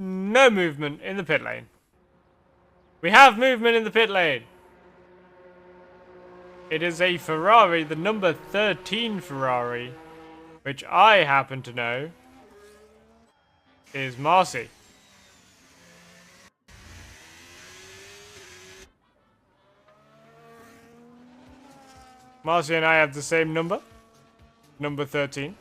No movement in the pit lane. We have movement in the pit lane. It is a Ferrari, the number 13 Ferrari, which I happen to know is Marcy. Marcy and I have the same number. Number 13.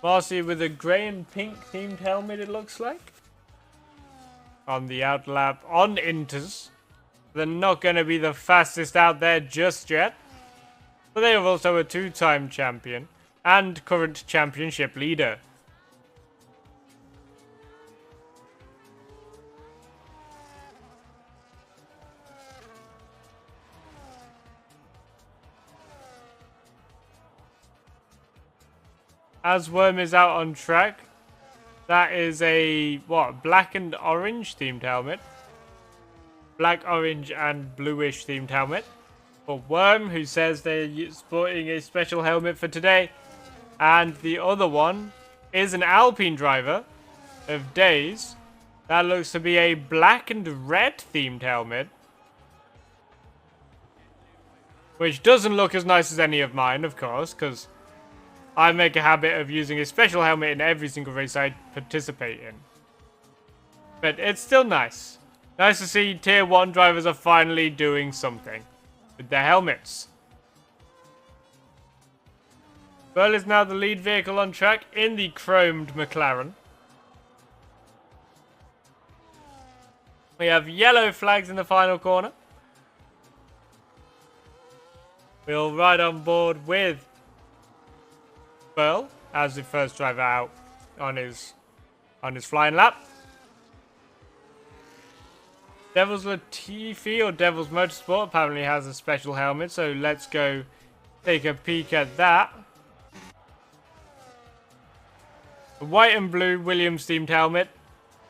Marcy with a grey and pink themed helmet, it looks like. On the outlap on Inters. They're not going to be the fastest out there just yet. But they are also a two-time champion and current championship leader. As Worm is out on track, that is a, black and orange themed helmet. Black, orange, and bluish themed helmet. For Worm, who says they're sporting a special helmet for today. And the other one is an Alpine driver of Days. That looks to be a black and red themed helmet. Which doesn't look as nice as any of mine, of course, because I make a habit of using a special helmet in every single race I participate in. But it's still nice. Nice to see Tier 1 drivers are finally doing something with their helmets. Burl is now the lead vehicle on track in the chromed McLaren. We have yellow flags in the final corner. We'll ride on board with Burl as the first driver out on his flying lap. Devil's Latifi or Devil's Motorsport apparently has a special helmet, so let's go take a peek at that. A white and blue Williams themed helmet.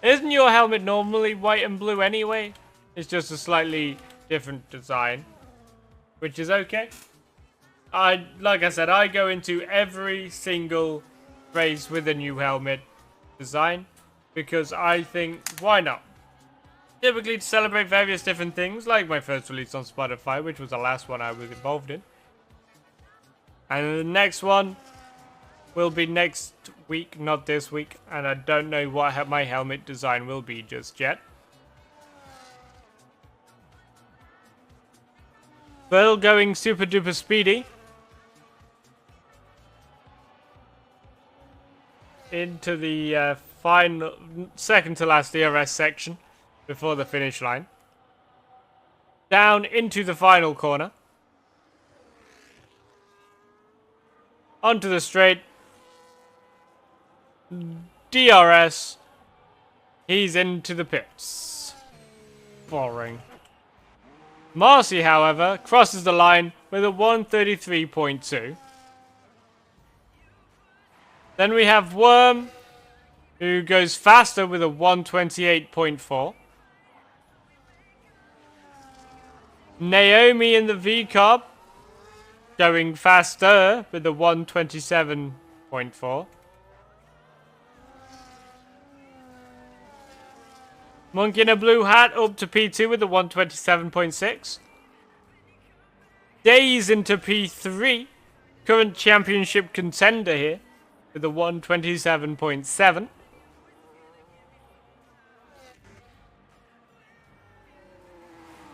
Isn't your helmet normally white and blue anyway? It's just a slightly different design, which is okay. Like I said, I go into every single race with a new helmet design because I think, why not? Typically to celebrate various different things, like my first release on Spotify, which was the last one I was involved in. And the next one will be next week, not this week, and I don't know what my helmet design will be just yet. Burl going super duper speedy into the final, second to last DRS section before the finish line. Down into the final corner. Onto the straight. DRS. He's into the pits. Boring. Marcy, however, crosses the line with a 133.2. Then we have Worm, who goes faster with a 128.4. Naomi in the V-Carb, going faster with a 127.4. Monkey in a blue hat up to P2 with a 127.6. Days into P3. Current championship contender here with a 127.7.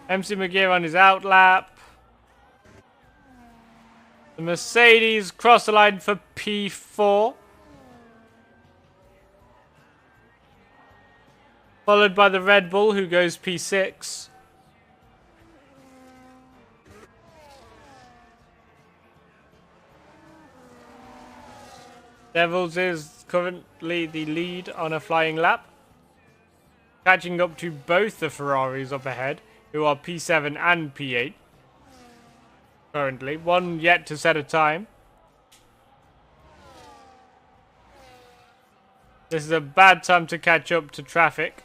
MC McGear on his outlap. The Mercedes cross the line for P4. Followed by the Red Bull, who goes P6. Devils is currently the lead on a flying lap. Catching up to both the Ferraris up ahead, who are P7 and P8. Currently. One yet to set a time. This is a bad time to catch up to traffic.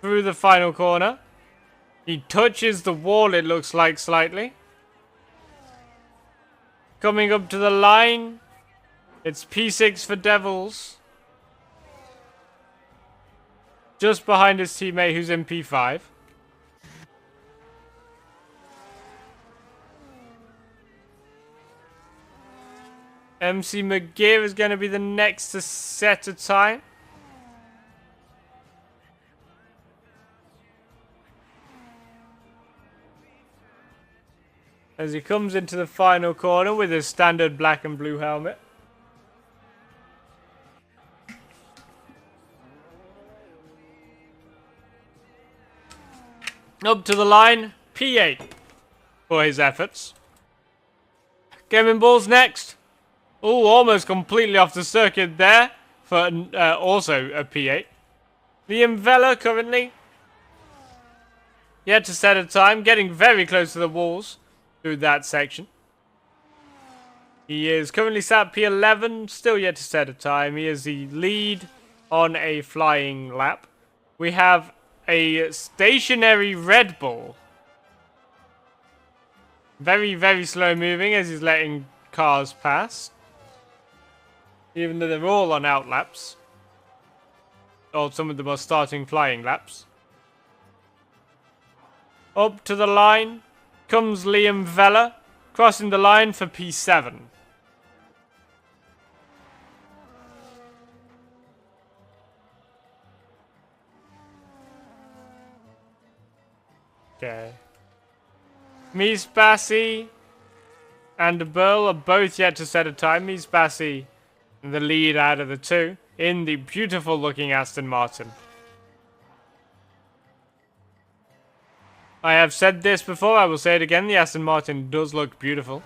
Through the final corner. He touches the wall, it looks like, slightly. Coming up to the line, it's P6 for Devils. Just behind his teammate who's in P5. MC McGear is going to be the next to set a time. As he comes into the final corner with his standard black and blue helmet. Up to the line, P8 for his efforts. Gaming Balls next. Oh, almost completely off the circuit there for also a P8. Liam Vella currently yet to set a time, getting very close to the walls through that section. He is currently sat P11, still yet to set a time. He is the lead on a flying lap. We have a stationary Red Bull. Very, very slow moving as he's letting cars pass. Even though they're all on out laps. Or some of them are starting flying laps. Up to the line comes Liam Vella, crossing the line for P7. Okay. Mies Bassi and Burl are both yet to set a time. Mies Bassi, the lead out of the two, in the beautiful looking Aston Martin. I have said this before, I will say it again, the Aston Martin does look beautiful.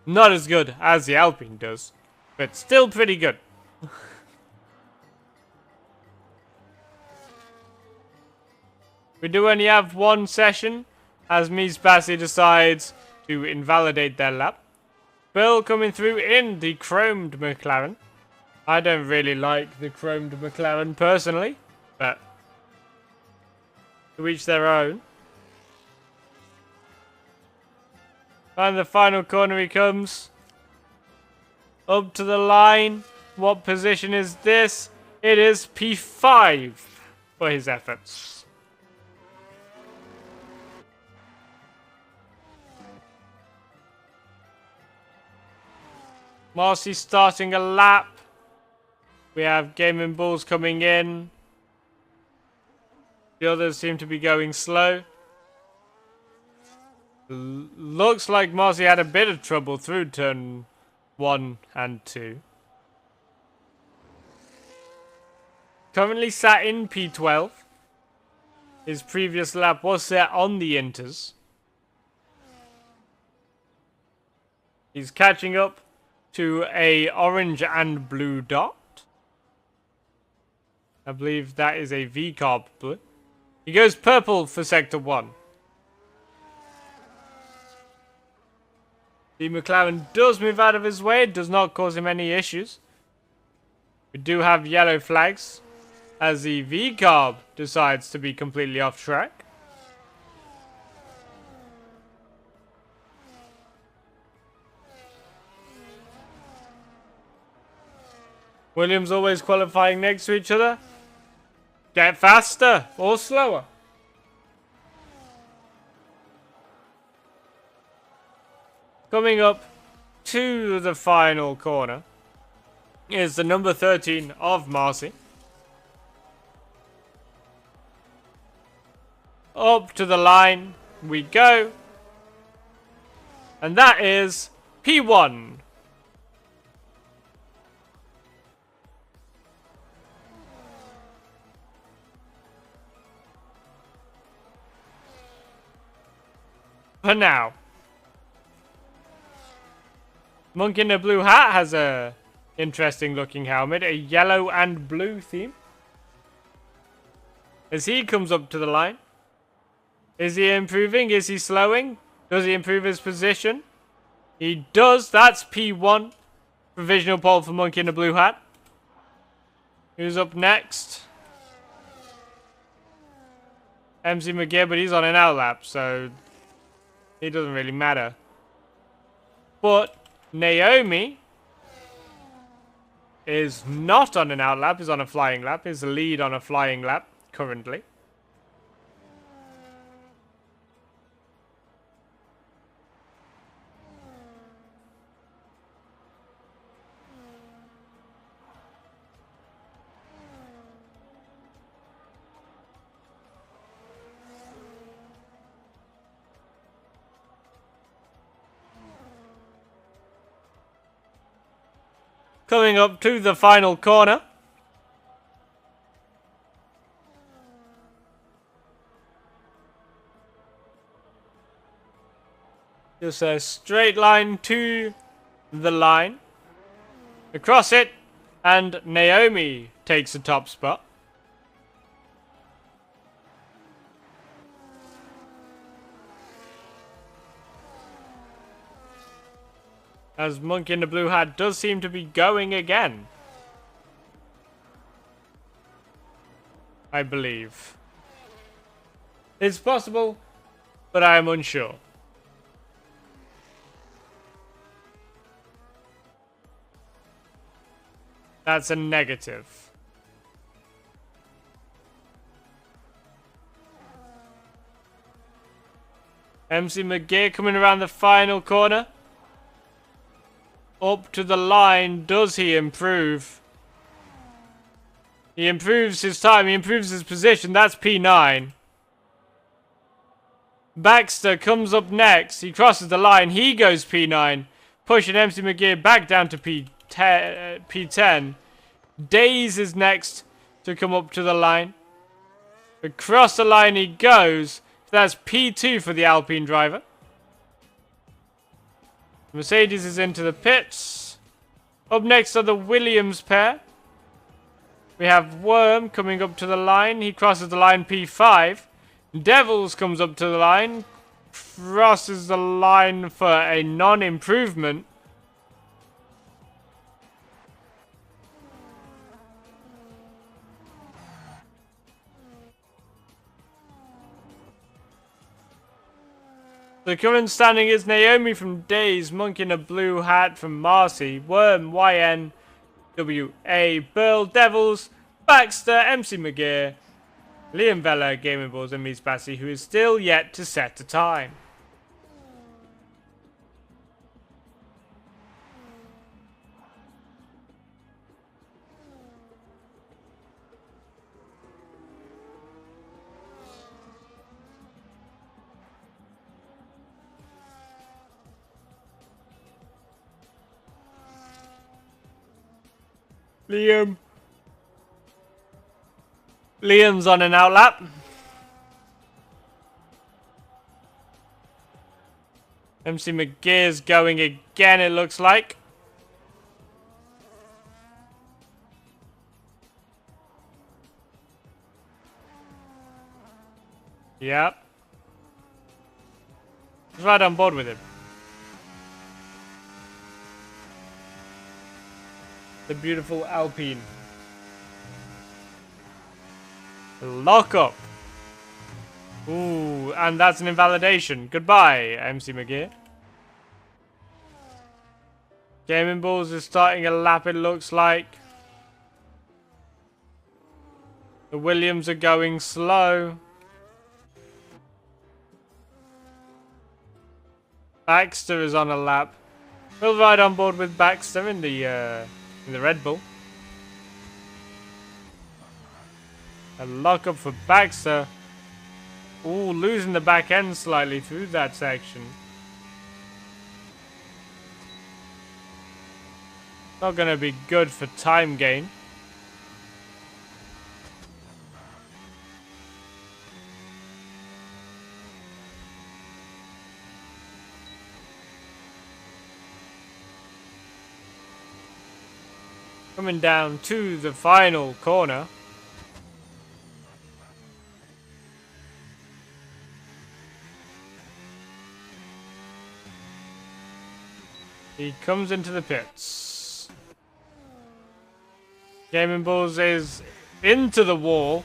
Not as good as the Alpine does, but still pretty good. We do only have one session, as Mies Bassi decides to invalidate their lap. Bill coming through in the chromed McLaren. I don't really like the chromed McLaren personally, but to each their own. And the final corner he comes. Up to the line. What position is this? It is P5 for his efforts. Marcy starting a lap. We have Gaming Balls coming in. The others seem to be going slow. Looks like Marcy had a bit of trouble through turn 1 and 2. Currently sat in P12. His previous lap was set on the Inters. He's catching up to a orange and blue dot. I believe that is a V-carb blue. He goes purple for sector 1. The McLaren does move out of his way. It does not cause him any issues. We do have yellow flags as the V-carb decides to be completely off track. Williams always qualifying next to each other. Get faster or slower. Coming up to the final corner is the number 13 of Marcy. Up to the line we go. And that is P1. For now. Monk in a blue hat has a interesting looking helmet, a yellow and blue theme. As he comes up to the line. Is he improving? Is he slowing? Does he improve his position? He does. That's P1. Provisional pole for Monkey in a blue hat. Who's up next? MC McGear, but he's on an outlap, so it doesn't really matter. But Naomi is not on an out lap, is on a flying lap, is the lead on a flying lap currently. Coming up to the final corner. Just a straight line to the line. Across it, and Naomi takes the top spot. As Monkey in the blue hat does seem to be going again. I believe. It's possible, but I am unsure. That's a negative. MC McGear coming around the final corner. Up to the line. Does he improve? He improves his time. He improves his position. That's P9. Baxter comes up next. He crosses the line. He goes P9. Pushing MC McGear back down to P10. Days is next to come up to the line. Across the line he goes. That's P2 for the Alpine driver. Mercedes is into the pits. Up next are the Williams pair. We have Worm coming up to the line. He crosses the line P5. Devils comes up to the line. Crosses the line for a non-improvement. The current standing is Naomi from Days, Monkey in a blue hat from Marcy, Worm, YN, WA, Burl, Devils, Baxter, MC McGear, Liam Vella, Gaming Balls, and Mies Bassi, who is still yet to set a time. Liam's on an outlap. MC McGear's going again, it looks like. Yep. He's right on board with him. The beautiful Alpine. Lock up. Ooh, and that's an invalidation. Goodbye, MC McGear. Gaming Balls is starting a lap, it looks like. The Williams are going slow. Baxter is on a lap. We'll ride on board with Baxter in the Red Bull. A lock up for Baxter. Ooh, losing the back end slightly through that section. Not gonna be good for time gain. Coming down to the final corner. He comes into the pits. Gaming Balls is into the wall.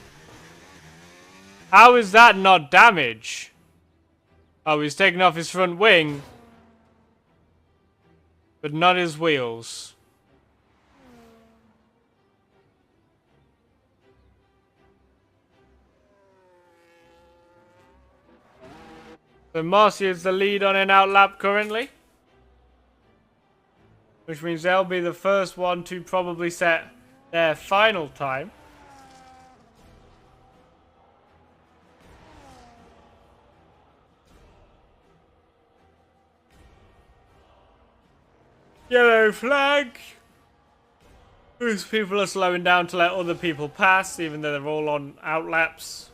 How is that not damage? Oh, he's taking off his front wing. but not his wheels. So Marcy is the lead on an outlap currently, which means they'll be the first one to probably set their final time. Yellow flag! These people are slowing down to let other people pass, even though they're all on outlaps.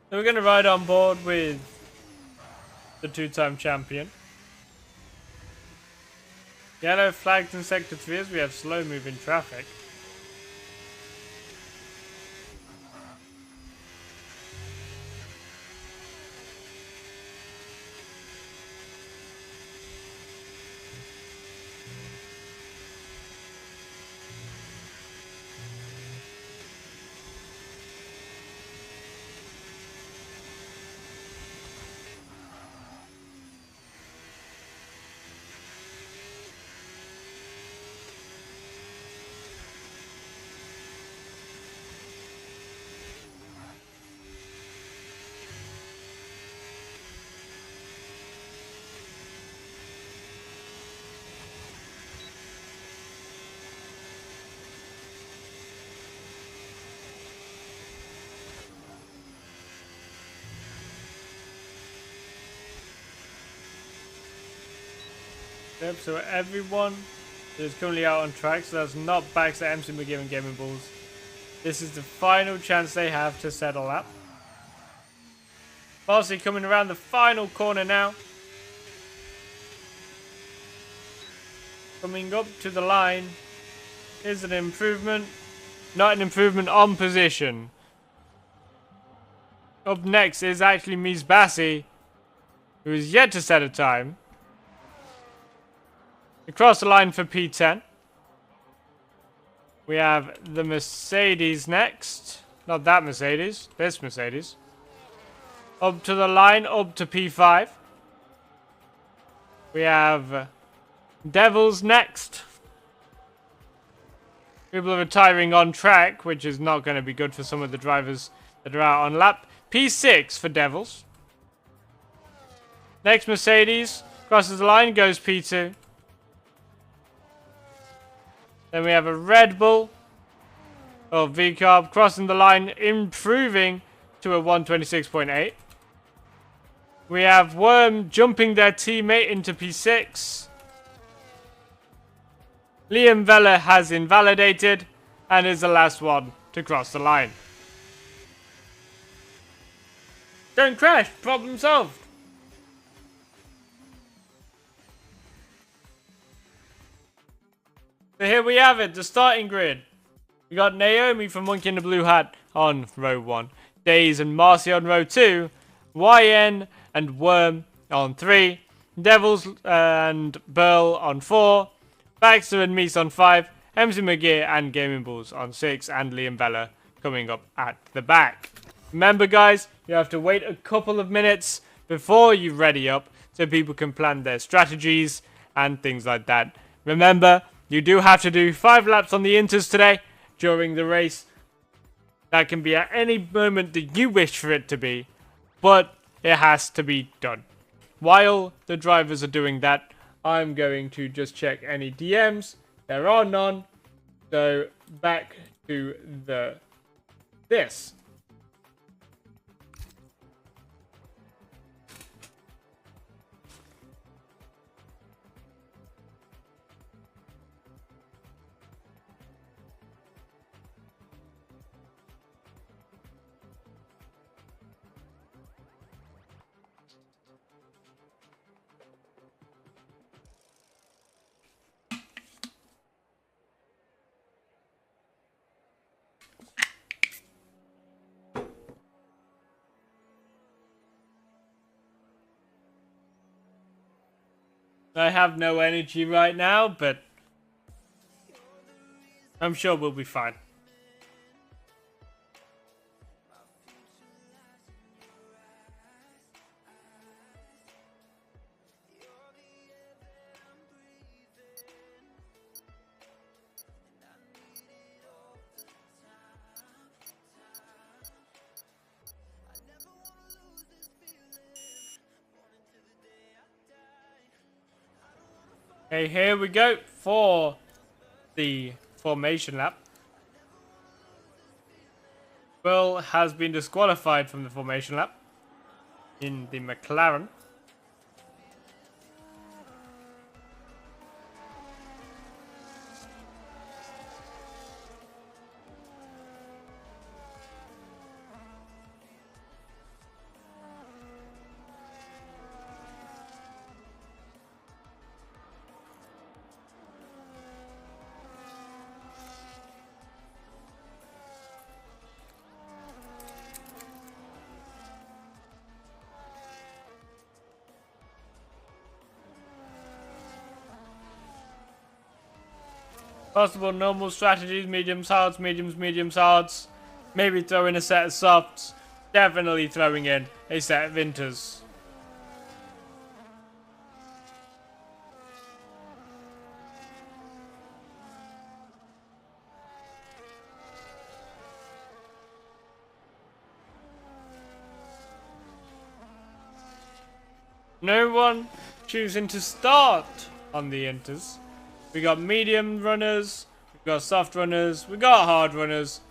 So we're going to ride on board with the two-time champion. Yellow flags in Sector 3 as we have slow-moving traffic. Yep, so everyone is currently out on track, so that's not Bax at MC McGee and Gaming Bulls. This is the final chance they have to settle up. Marcy coming around the final corner now. Coming up to the line is an improvement. Not an improvement on position. Up next is actually Mies Bassi, who is yet to set a time. Across the line for P10. We have the Mercedes next. Not that Mercedes, this Mercedes. Up to the line, up to P5. We have Devils next. People are retiring on track, which is not going to be good for some of the drivers that are out on lap. P6 for Devils. Next Mercedes crosses the line, goes P2. Then we have a Red Bull of VCarb crossing the line, improving to a 126.8. We have Worm jumping their teammate into P6. Liam Vella has invalidated and is the last one to cross the line. Don't crash, problem solved. So here we have it, the starting grid. We got Naomi from Monkey in the Blue Hat on row 1. Daze and Marcy on row 2. YN and Worm on 3. Devils and Burl on 4. Baxter and Mies on 5. MC McGee and Gaming Bulls on 6. And Liam Vella coming up at the back. Remember guys, you have to wait a couple of minutes before you ready up so people can plan their strategies and things like that. Remember, you do have to do 5 laps on the Inters today during the race. That can be at any moment that you wish for it to be, but it has to be done. While the drivers are doing that, I'm going to just check any DMs. There are none. So back to this. I have no energy right now, but I'm sure we'll be fine. Okay, here we go for the formation lap. Will has been disqualified from the formation lap in the McLaren. Possible normal strategies, mediums, hards, mediums, hards. Maybe throw in a set of softs. Definitely throwing in a set of inters. No one choosing to start on the inters. We got medium runners, we got soft runners, we got hard runners.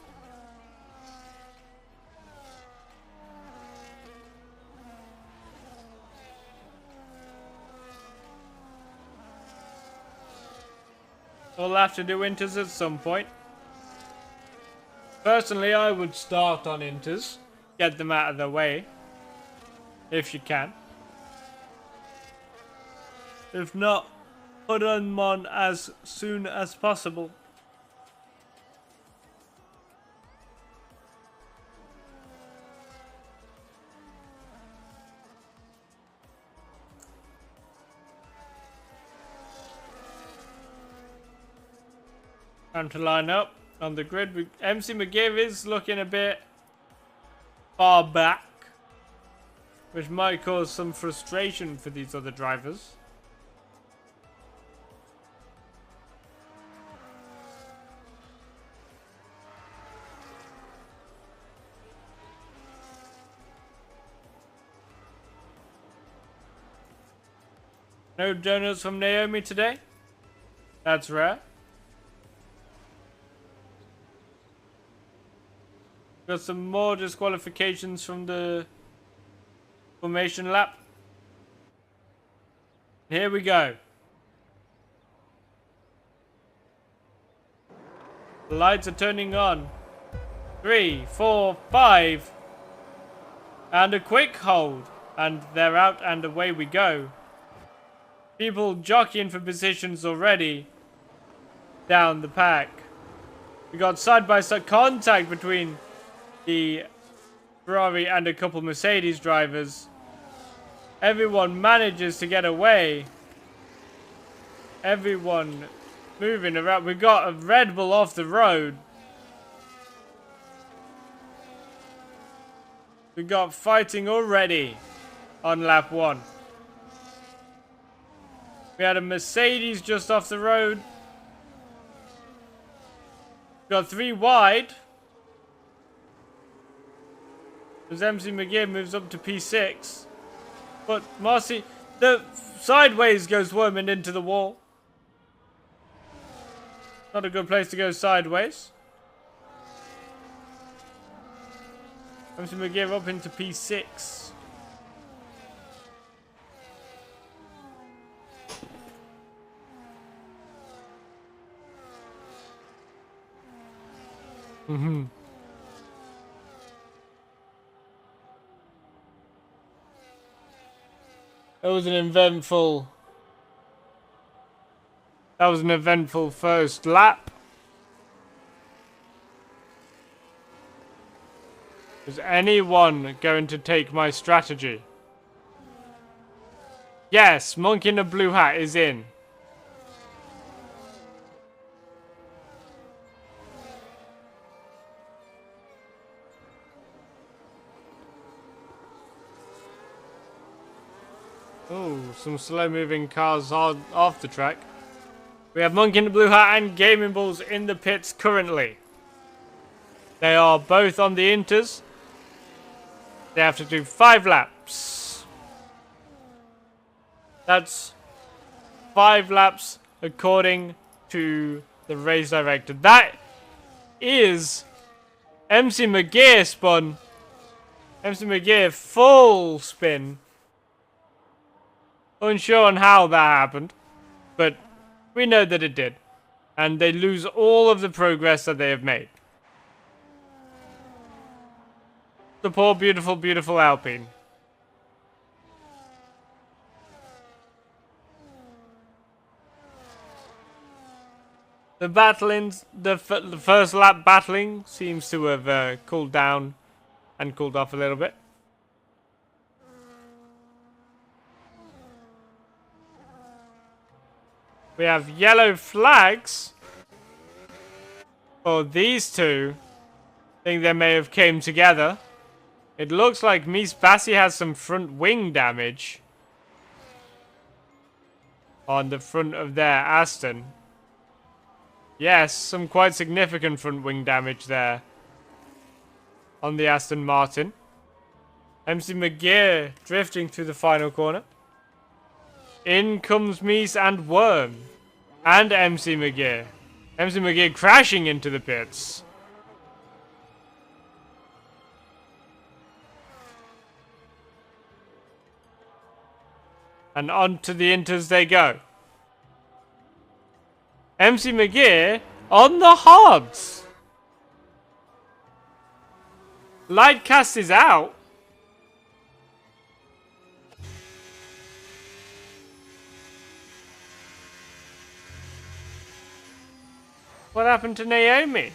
We'll have to do inters at some point. Personally, I would start on inters, get them out of the way, if you can. If not, put them on as soon as possible. Time to line up on the grid. MC McGill is looking a bit far back, which might cause some frustration for these other drivers. No donuts from Naomi today. That's rare. Got some more disqualifications from the formation lap. Here we go. The lights are turning on. 3, 4, 5. And a quick hold. And they're out and away we go. People jockeying for positions already down the pack. We got side-by-side contact between the Ferrari and a couple Mercedes drivers. Everyone manages to get away. Everyone moving around. We got a Red Bull off the road. We got fighting already on lap 1. We had a Mercedes just off the road. Got 3 wide. As MC McGill moves up to P6. But Marcy, the sideways goes Worming into the wall. Not a good place to go sideways. MC McGill up into P6. That was an eventful first lap. Is anyone going to take my strategy? Yes, Monkey in a blue hat is in. Oh, some slow-moving cars off the track. We have Monkey in the blue hat and Gaming Balls in the pits currently. They are both on the inters. They have to do 5 laps. That's 5 laps according to the race director. That is MC McGear spun. MC McGear full spin. Unsure on how that happened, but we know that it did. And they lose all of the progress that they have made. The poor, beautiful, beautiful Alpine. The battling, the first lap battling seems to have cooled down and cooled off a little bit. We have yellow flags for these two. I think they may have came together. It looks like Mies Bassi has some front wing damage on the front of their Aston. Yes, some quite significant front wing damage there on the Aston Martin. MC McGear drifting through the final corner. In comes Mies and Worm. And MC McGear. MC McGear crashing into the pits. And on to the inters they go. MC McGear on the hards. Lightcast is out. What happened to Naomi?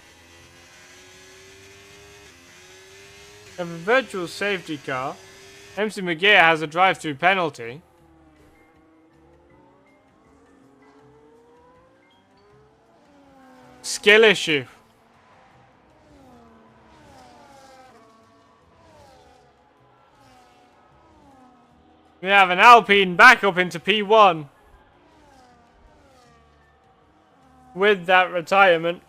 We have a virtual safety car. MC McGear has a drive-through penalty. Skill issue. We have an Alpine back up into P1. With that retirement.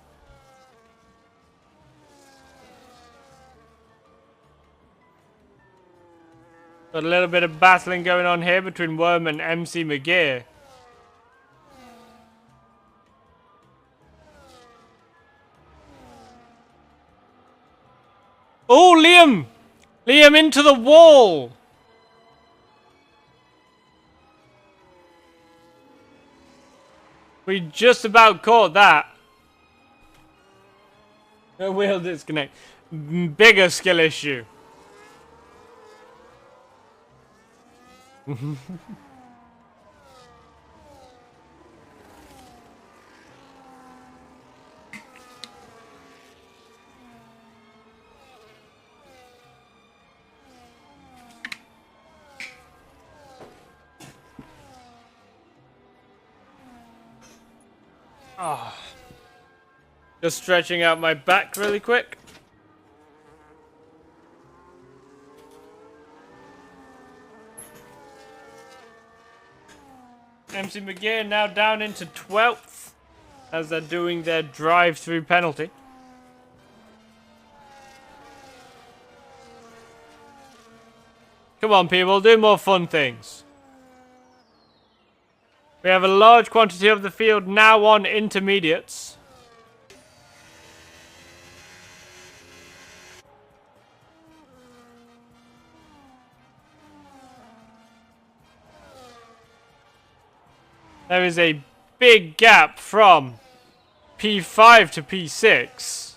Got a little bit of battling going on here between Worm and MC McGear. Oh, Liam! Liam into the wall! We just about caught that. A wheel disconnect. Bigger skill issue. Oh. Just stretching out my back really quick. MC McGear now down into 12th as they're doing their drive-through penalty. Come on, people, do more fun things. We have a large quantity of the field now on intermediates. There is a big gap from P5 to P6.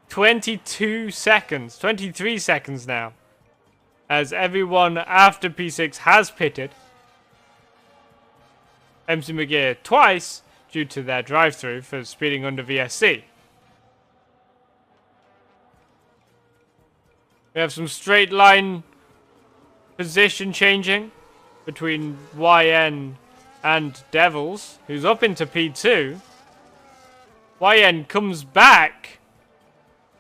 22 seconds, 23 seconds now. As everyone after P6 has pitted. MC McGear twice due to their drive-through for speeding under VSC. We have some straight line position changing between YN and Devils, who's up into P2. YN comes back,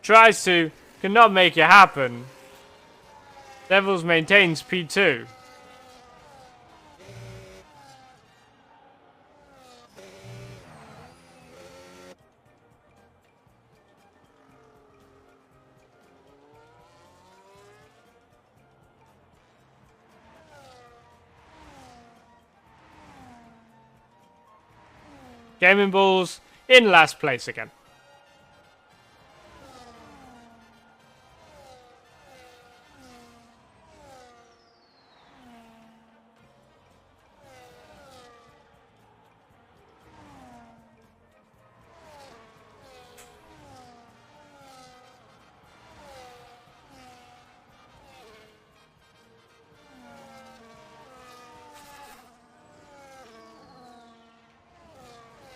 tries to, cannot make it happen. Devils maintains P2. Gaming Bulls in last place again.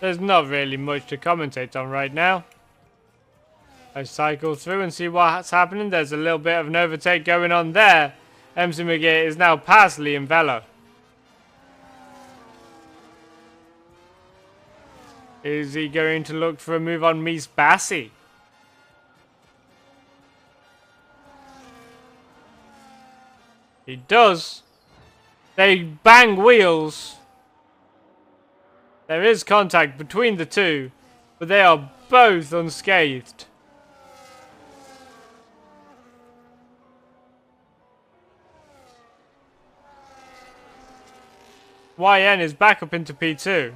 There's not really much to commentate on right now. I cycle through and see what's happening. There's a little bit of an overtake going on there. MC McGee is now past Liam Vella. Is he going to look for a move on Mies Bassi? He does. They bang wheels. There is contact between the two, but they are both unscathed. YN is back up into P2.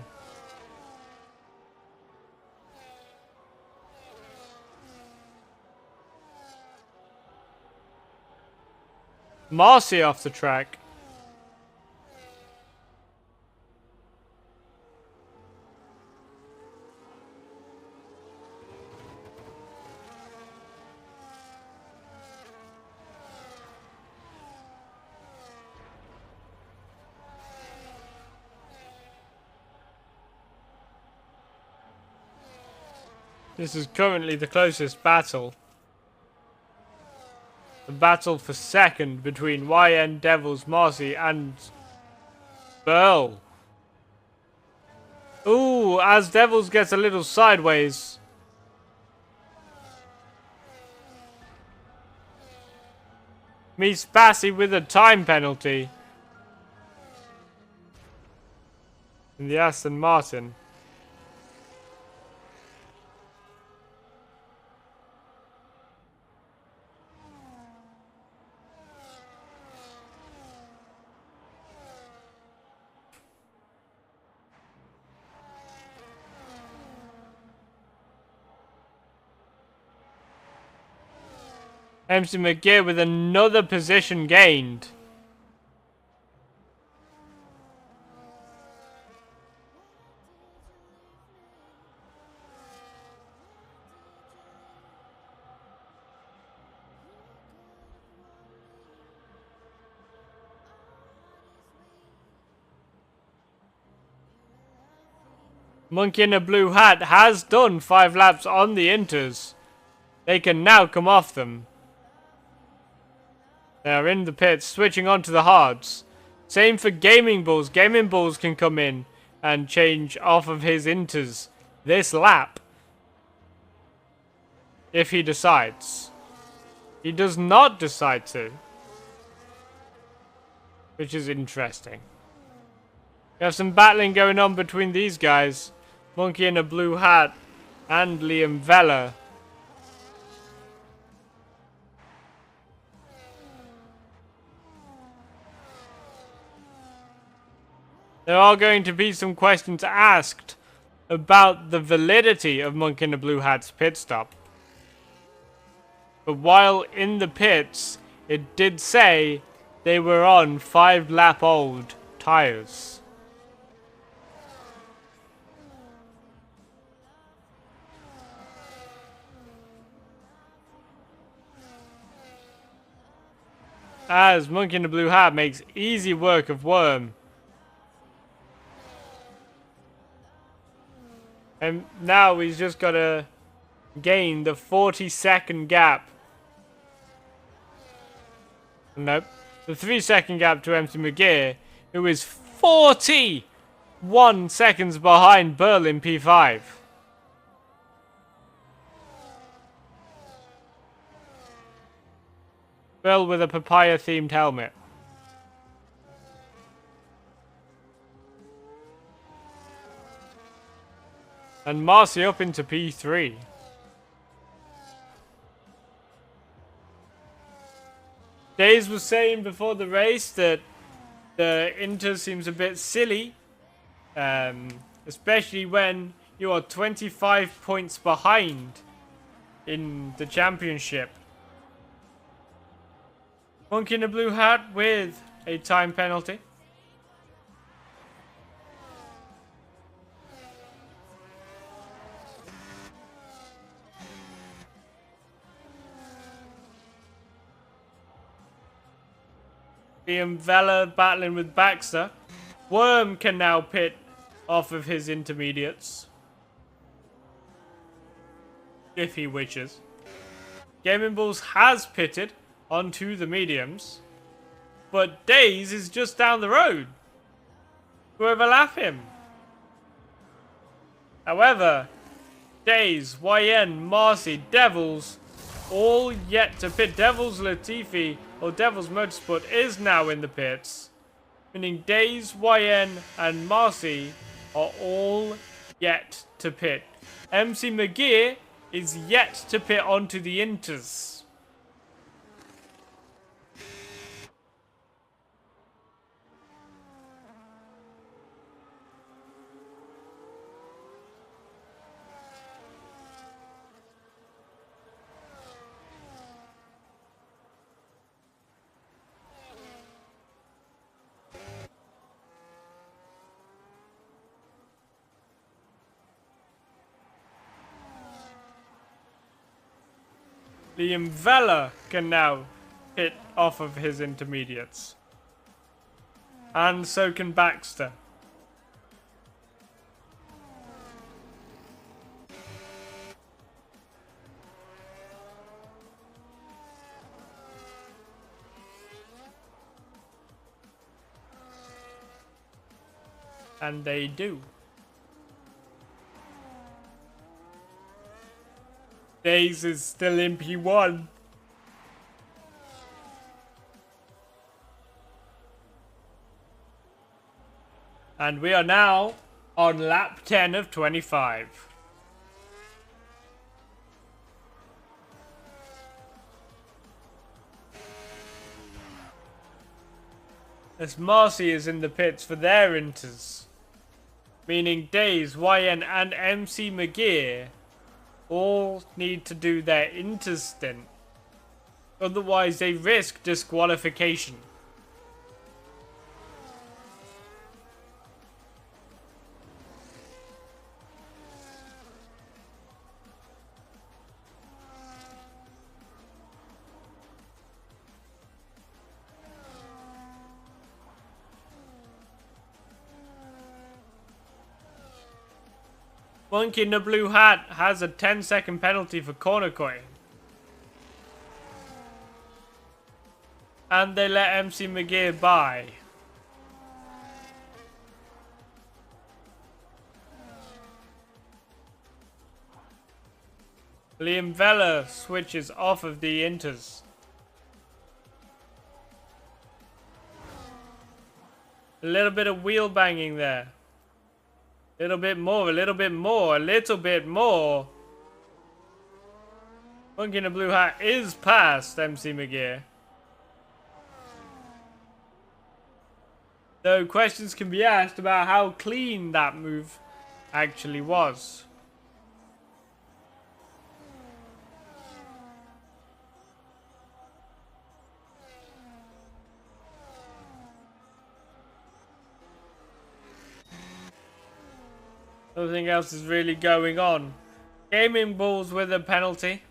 Marcy off the track. This is currently the closest battle. The battle for second between YN, Devils, Marcy and Burl. Ooh, as Devils gets a little sideways. Mies Bassi with a time penalty. In the Aston Martin. MC McGee with another position gained. Monkey in a blue hat has done 5 laps on the Inters. They can now come off them. They are in the pits, switching on to the hards. Same for Gaming Bulls. Gaming Bulls can come in and change off of his Inters this lap. If he decides. He does not decide to. Which is interesting. We have some battling going on between these guys. Monkey in a blue hat and Liam Vella. There are going to be some questions asked about the validity of Monkey in the Blue Hat's pit stop. But while in the pits, it did say they were on 5-lap-old tires. As Monkey in the Blue Hat makes easy work of Worm. And now he's just got to gain the 40-second gap. Nope. The 3-second gap to MC McGee who is 41 seconds behind Berlin P5. Bill with a papaya-themed helmet. And Marcy up into P3. Days was saying before the race that the Inter seems a bit silly. Especially when you are 25 points behind in the championship. Monkey in a blue hat with a time penalty. Liam Vella battling with Baxter. Worm can now pit off of his intermediates. If he wishes. Gaming Bulls has pitted onto the mediums. But Days is just down the road. To overlap him. However, Days, YN, Marcy, Devils, all yet to pit. Devils Latifi, or Devils Motorsport, is now in the pits. Meaning Days, YN, and Marcy are all yet to pit. MC McGear is yet to pit onto the Inters. Liam Vella can now hit off of his intermediates. And so can Baxter. And they do. Days is still in P1. And we are now on lap 10 of 25. As Marcy is in the pits for their Inters. Meaning Days, YN and MC McGear all need to do their Inter stint. Otherwise they risk disqualification. Monkey in the blue hat has a 10-second penalty for corner cutting. And they let MC McGear by. Liam Vella switches off of the Inters. A little bit of wheel banging there. A little bit more, a little bit more, a little bit more. Monkey in a blue hat is past MC McGear. Though questions can be asked about how clean that move actually was. Nothing else is really going on. Gaming Bulls with a penalty.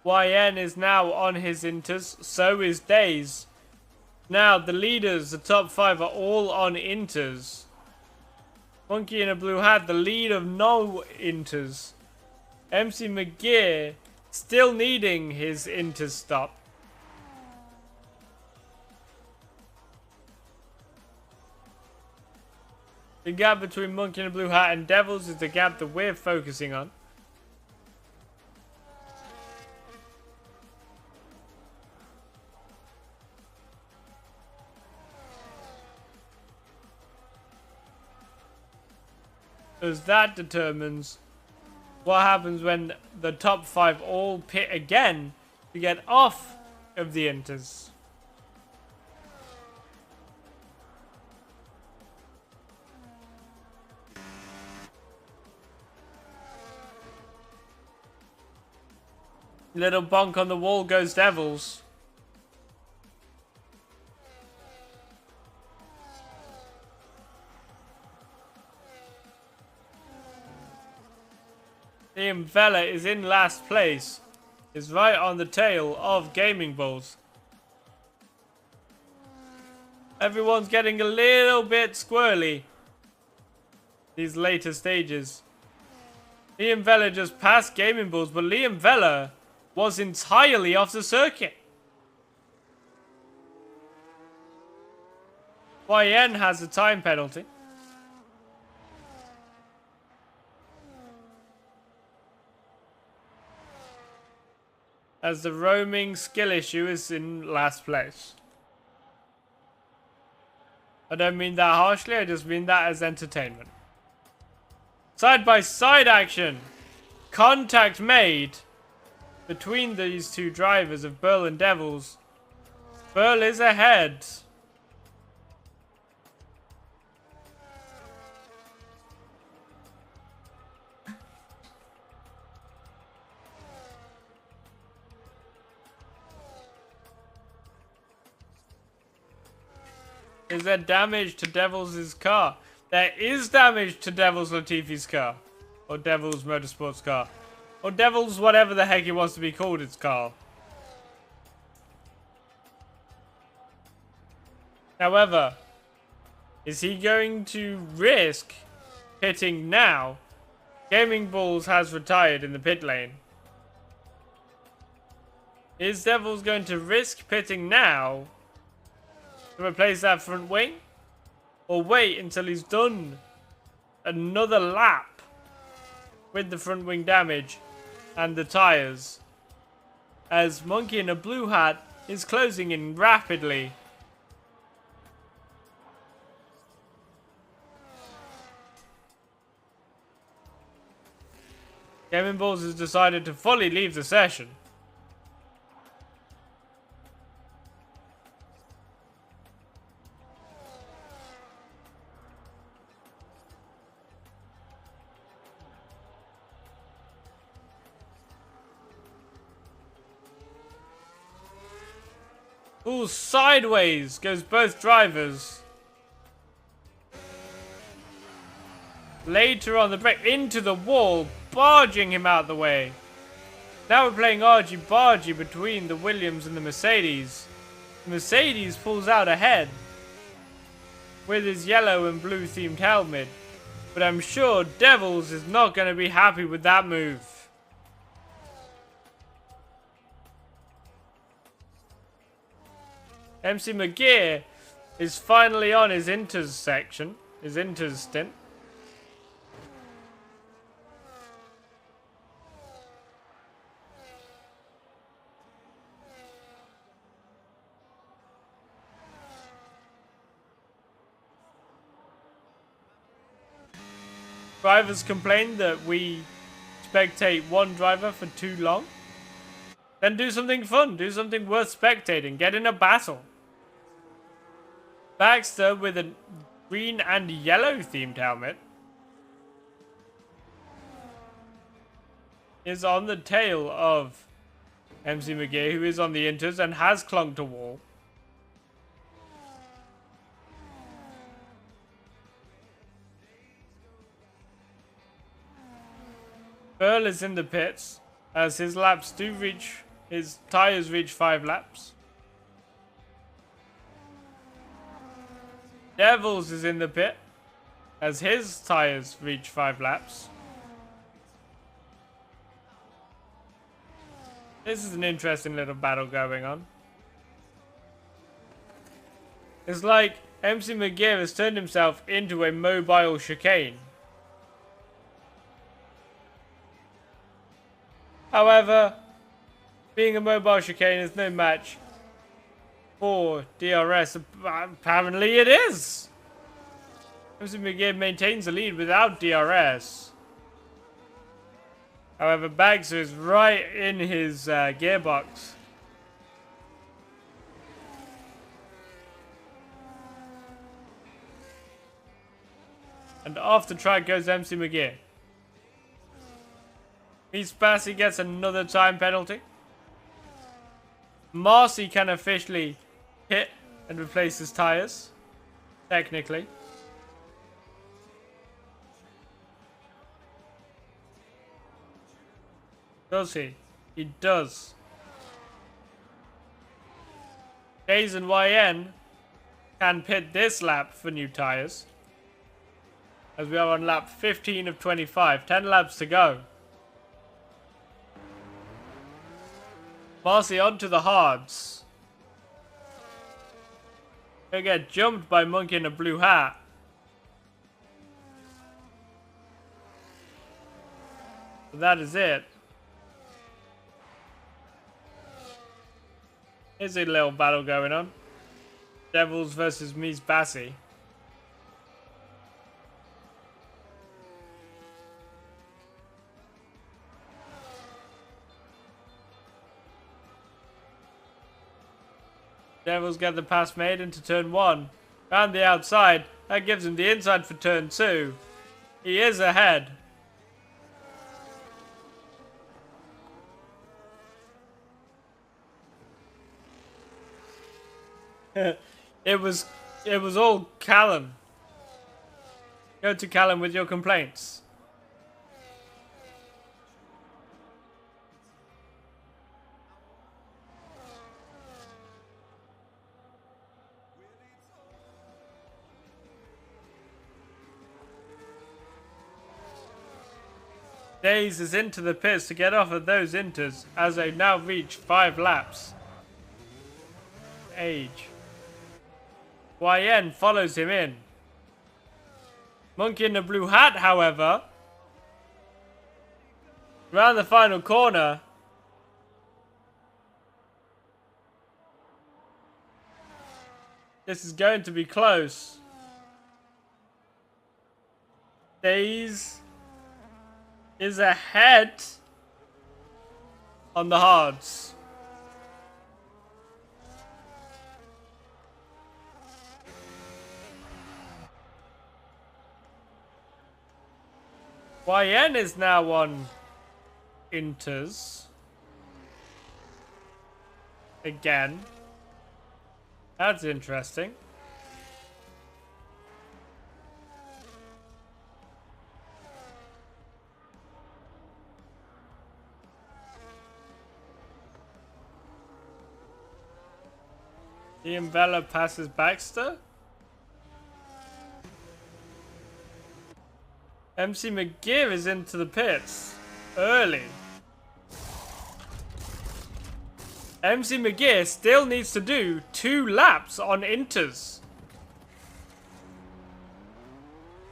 YN is now on his Inters, so is Days. Now the leaders, the top 5 are all on Inters. Monkey in a blue hat, the lead of no Inters. MC McGear still needing his Inter stop. The gap between Monkey and Blue Hat and Devils is the gap that we're focusing on. As that determines what happens when the top 5 all pit again to get off of the Inters. Little bonk on the wall goes Devils. Liam Vella is in last place. Is right on the tail of Gaming Bulls. Everyone's getting a little bit squirrely these later stages. Liam Vella just passed Gaming Bulls, but Liam Vella was entirely off the circuit. YN has a time penalty. As the roaming skill issue is in last place. I don't mean that harshly, I just mean that as entertainment. Side by side action. Contact made between these two drivers of Burl and Devils. Burl is ahead. Is there damage to Devils' car? There is damage to Devils Latifi's car. Or Devils Motorsports car. Or Devils whatever the heck it wants to be called its car. However, is he going to risk pitting now? Gaming Bulls has retired in the pit lane. Is Devils going to risk pitting now to replace that front wing? Or wait until he's done another lap with the front wing damage and the tyres, as Monkey in a Blue Hat is closing in rapidly. Gaming Bulls has decided to fully leave the session. Ooh, sideways goes both drivers. Later on the break, into the wall, barging him out the way. Now we're playing argy-bargy between the Williams and the Mercedes. The Mercedes pulls out ahead with his yellow and blue themed helmet. But I'm sure Devils is not going to be happy with that move. MC McGear is finally on his Inters section, his Inters stint. Drivers complain that we spectate one driver for too long. Then do something fun, do something worth spectating, get in a battle. Baxter with a green and yellow themed helmet is on the tail of MC McGee, who is on the Inters and has clung to wall. Burl is in the pits as his tires reach 5 laps. Devils is in the pit as his tires reach 5 laps. This is an interesting little battle going on. It's like MC McGear has turned himself into a mobile chicane. However, being a mobile chicane is no match for DRS. Apparently it is! MC McGear maintains the lead without DRS. However, Bagster is right in his gearbox. And off the track goes MC McGear. Mies Bassi gets another time penalty. Marcy can officially hit and replace his tyres. Technically. Does he? He does. Days and YN can pit this lap for new tyres. As we are on lap 15 of 25. 10 laps to go. Marcy onto the hards. He'll get jumped by Monkey in a blue hat. So that is it. Here's a little battle going on. Devils versus Mies Bassi. Devils get the pass made into turn 1. Round the outside. That gives him the inside for turn 2. He is ahead. It was all Callum. Go to Callum with your complaints. Days is into the pits to get off of those inters as they now reach 5 laps. Age. YN follows him in. Monkey in the blue hat, however, around the final corner. This is going to be close. Days is ahead on the hards. YN is now on inters. Again. That's interesting. Ian Vella passes Baxter. MC McGear is into the pits early. MC McGear still needs to do 2 laps on inters.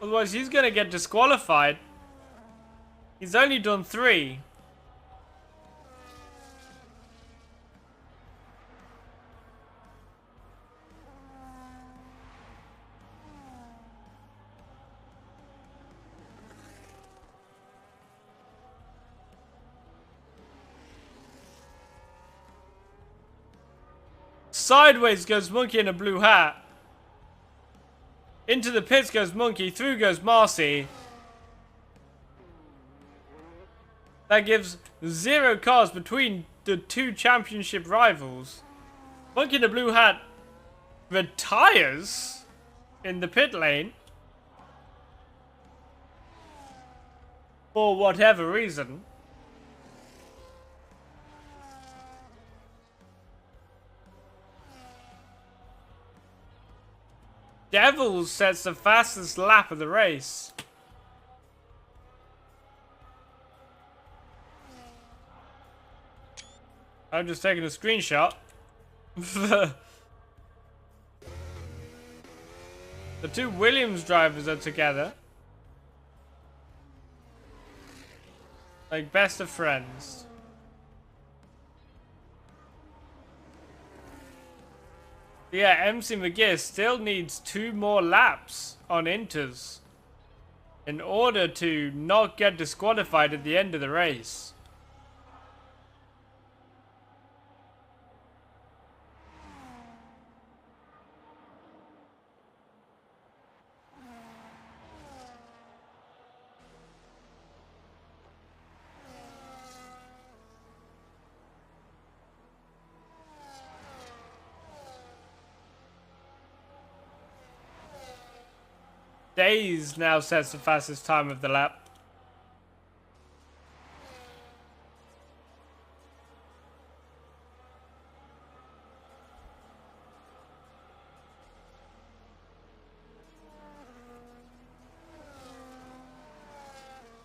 Otherwise he's going to get disqualified. He's only done 3. Sideways goes Monkey in a blue hat. Into the pits goes Monkey. Through goes Marcy. That gives 0 cars between the 2 championship rivals. Monkey in a blue hat retires in the pit lane. For whatever reason. Devils sets the fastest lap of the race. I'm just taking a screenshot. The two Williams drivers are together. Like best of friends. Yeah, MC McGear still needs 2 more laps on Inters in order to not get disqualified at the end of the race. Days now sets the fastest time of the lap.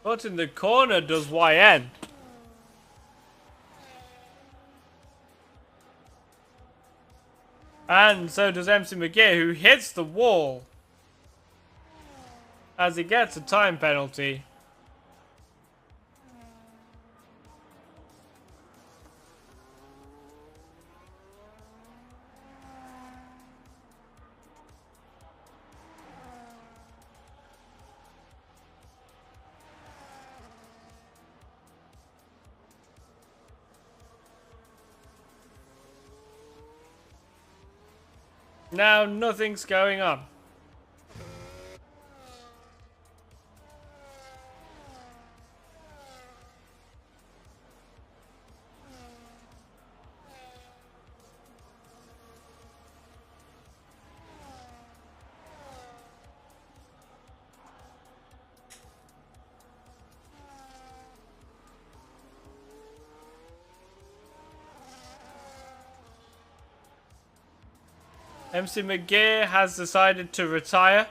But in the corner does YN. And so does MC McGear, who hits the wall as he gets a time penalty. Now nothing's going on. MC McGear has decided to retire.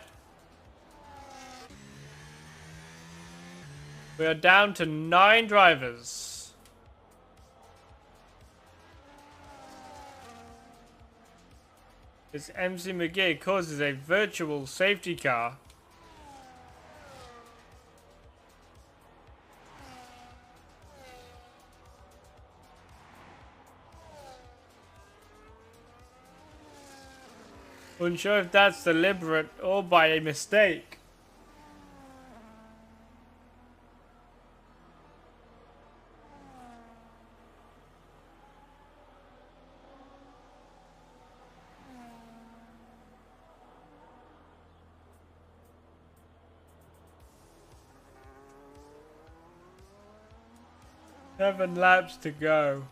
We are down to 9 drivers. This MC McGear causes a virtual safety car. Unsure if that's deliberate or by a mistake. Seven laps to go.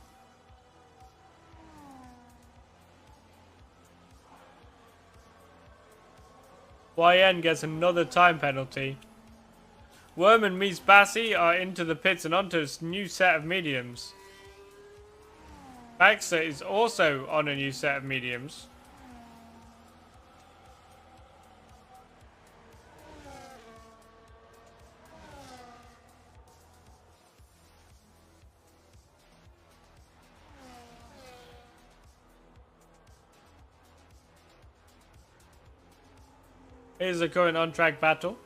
YN gets another time penalty. Worm and Mies Bassi are into the pits and onto a new set of mediums. Baxter is also on a new set of mediums. Here's the current on-track battle.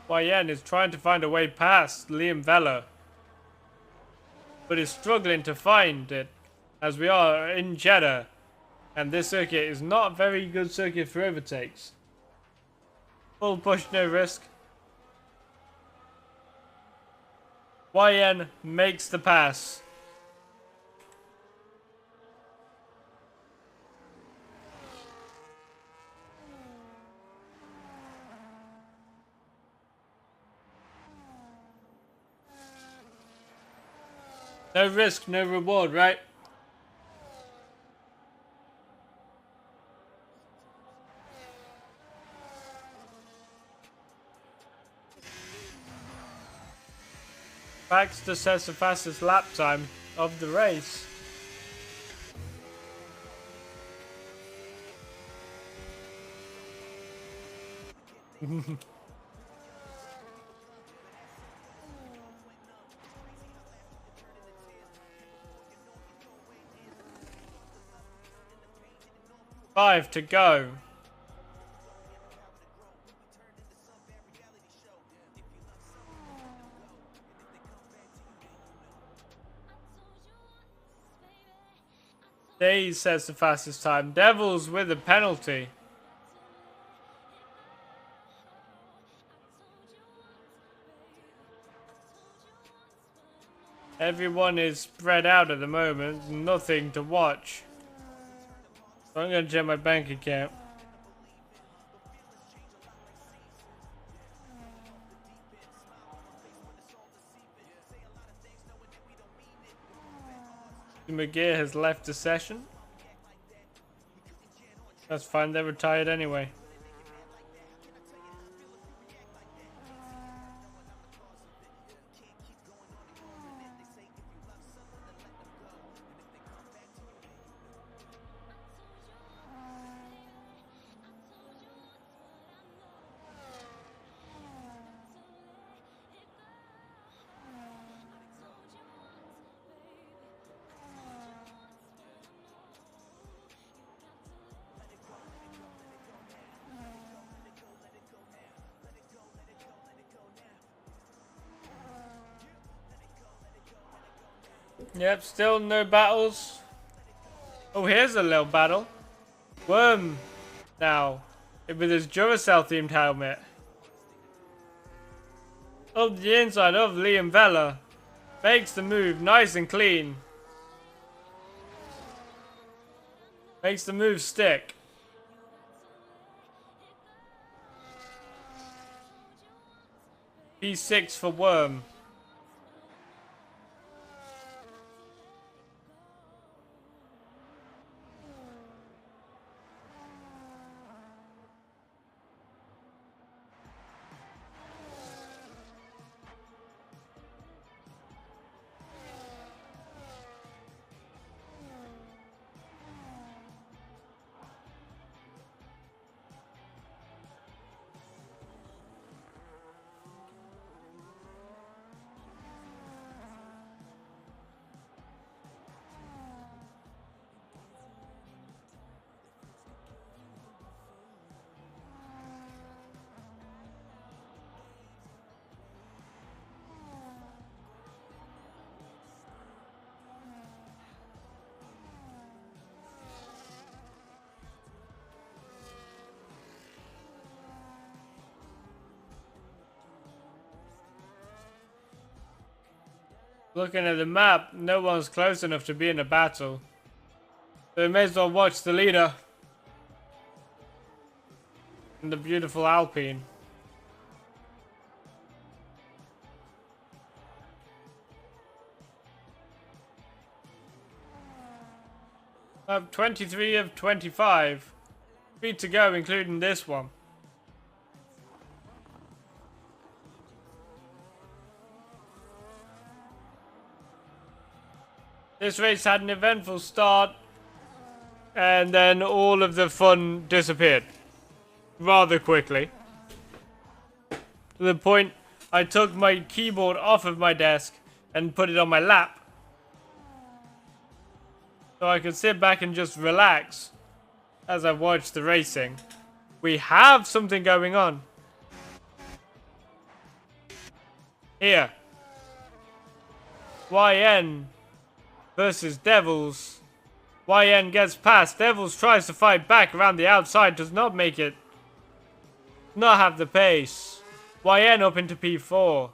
YN is trying to find a way past Liam Vella, but is struggling to find it as we are in Jeddah, and this circuit is not a very good circuit for overtakes. Full push, no risk. YN makes the pass. No risk, no reward, right? Paxton says the fastest lap time of the race. Five to go. Days says the fastest time. Devils with a penalty. Everyone is spread out at the moment. Nothing to watch. So I'm going to check my bank account. McGear has left the session. That's fine, they're retired anyway. Yep, still no battles. Oh, here's a little battle. Worm now with his Duracell themed helmet. Up the inside of Liam Vella. Makes the move nice and clean. Makes the move stick. P6 for Worm. Looking at the map, no one's close enough to be in a battle. So we may as well watch the leader. And the beautiful Alpine. 23 of 25. 3 to go, including this one. This race had an eventful start, and then all of the fun disappeared rather quickly. To the point I took my keyboard off of my desk and put it on my lap, so I could sit back and just relax as I watched the racing. We have something going on here. YN versus Devils. YN gets past. Devils tries to fight back around the outside. Does not make it. Not have the pace. YN up into P4.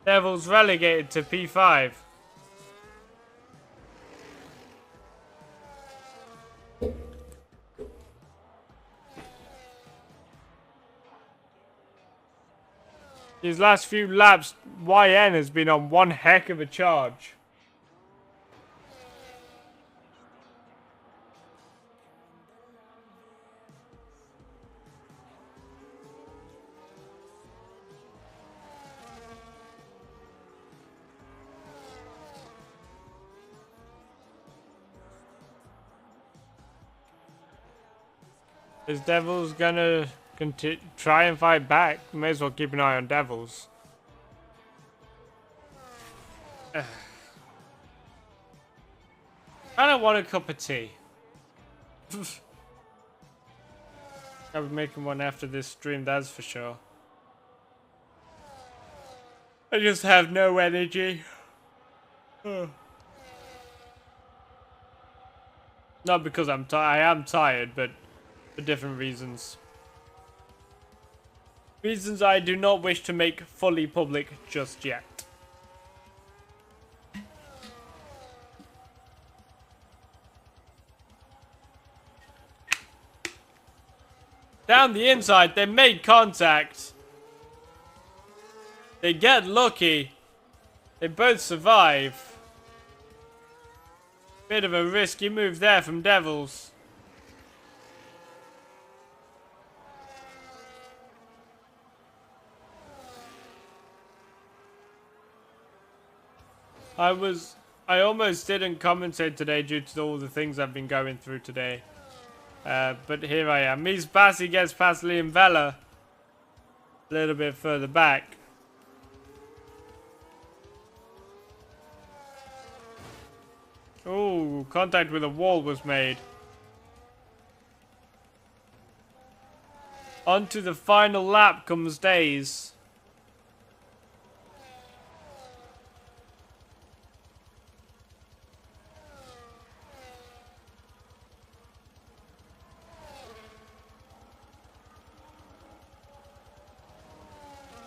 Devils relegated to P5. These last few laps, YN has been on one heck of a charge. Is Devils gonna try and fight back? May as well keep an eye on Devils. I don't want a cup of tea. I'll be making one after this stream, that's for sure. I just have no energy. Not because I am tired, but for different reasons. Reasons I do not wish to make fully public just yet. Down the inside, they made contact. They get lucky. They both survive. Bit of a risky move there from Devils. I almost didn't commentate today due to all the things I've been going through today. But here I am. Mies Bassi gets past Liam Vella. A little bit further back. Ooh, contact with a wall was made. Onto the final lap comes Days.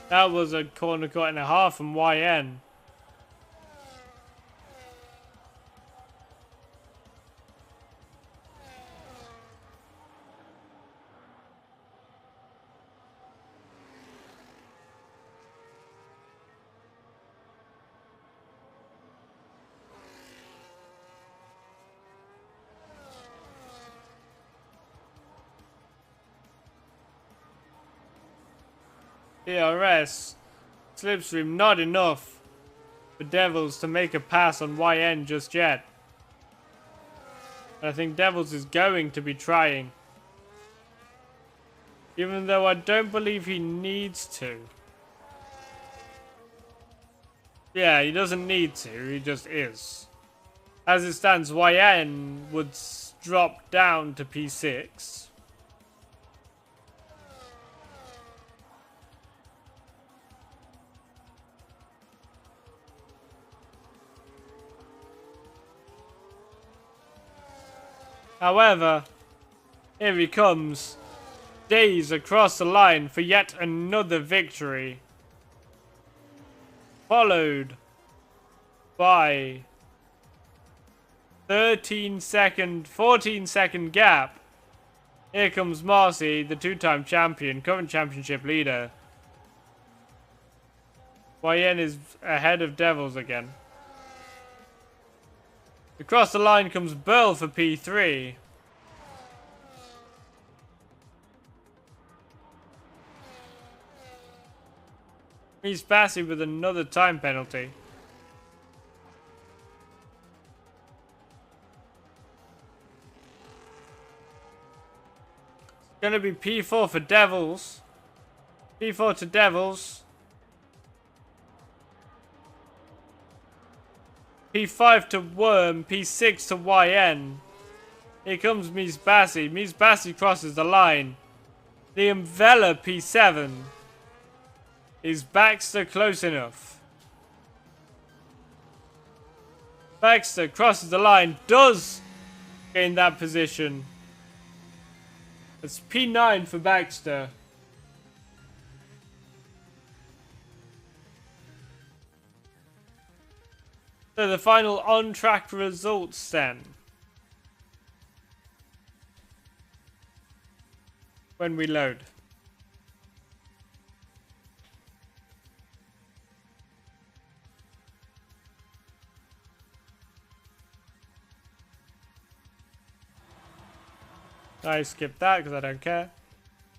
That was a corner cut and a half from YN. DRS. Slipstream not enough for Devils to make a pass on YN just yet. And I think Devils is going to be trying. Even though I don't believe he needs to. Yeah, he doesn't need to, he just is. As it stands, YN would drop down to P6. However, here he comes. Days across the line for yet another victory. Followed by 14 second gap. Here comes Marcy, the two-time champion, current championship leader. YN is ahead of Devils again. Across the line comes Burl for P3. Mies Bassi with another time penalty. It's gonna be P4 for Devils. P4 to Devils. P5 to Worm, P6 to YN. Here comes Mies Bassi. Mies Bassi crosses the line. Liam Vella, P7. Is Baxter close enough? Baxter crosses the line, does gain that position. It's P9 for Baxter. So the final on-track results then. When we load. I skipped that because I don't care.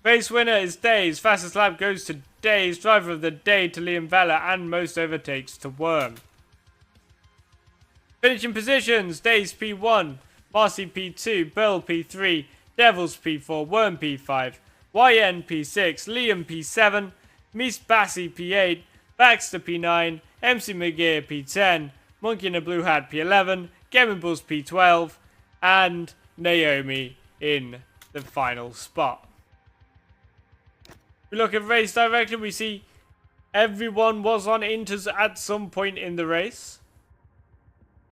Race winner is Days. Fastest lap goes to Days. Driver of the day to Liam Vella and most overtakes to Worm. Finishing positions, Days P1, Marcy P2, Burl P3, Devils P4, Worm P5, YN P6, Liam P7, Miss Bassi P8, Baxter P9, MC McGear P10, Monkey in a Blue Hat P11, Gaming Bulls P12, and Naomi in the final spot. If we look at race direction, we see everyone was on Inters at some point in the race.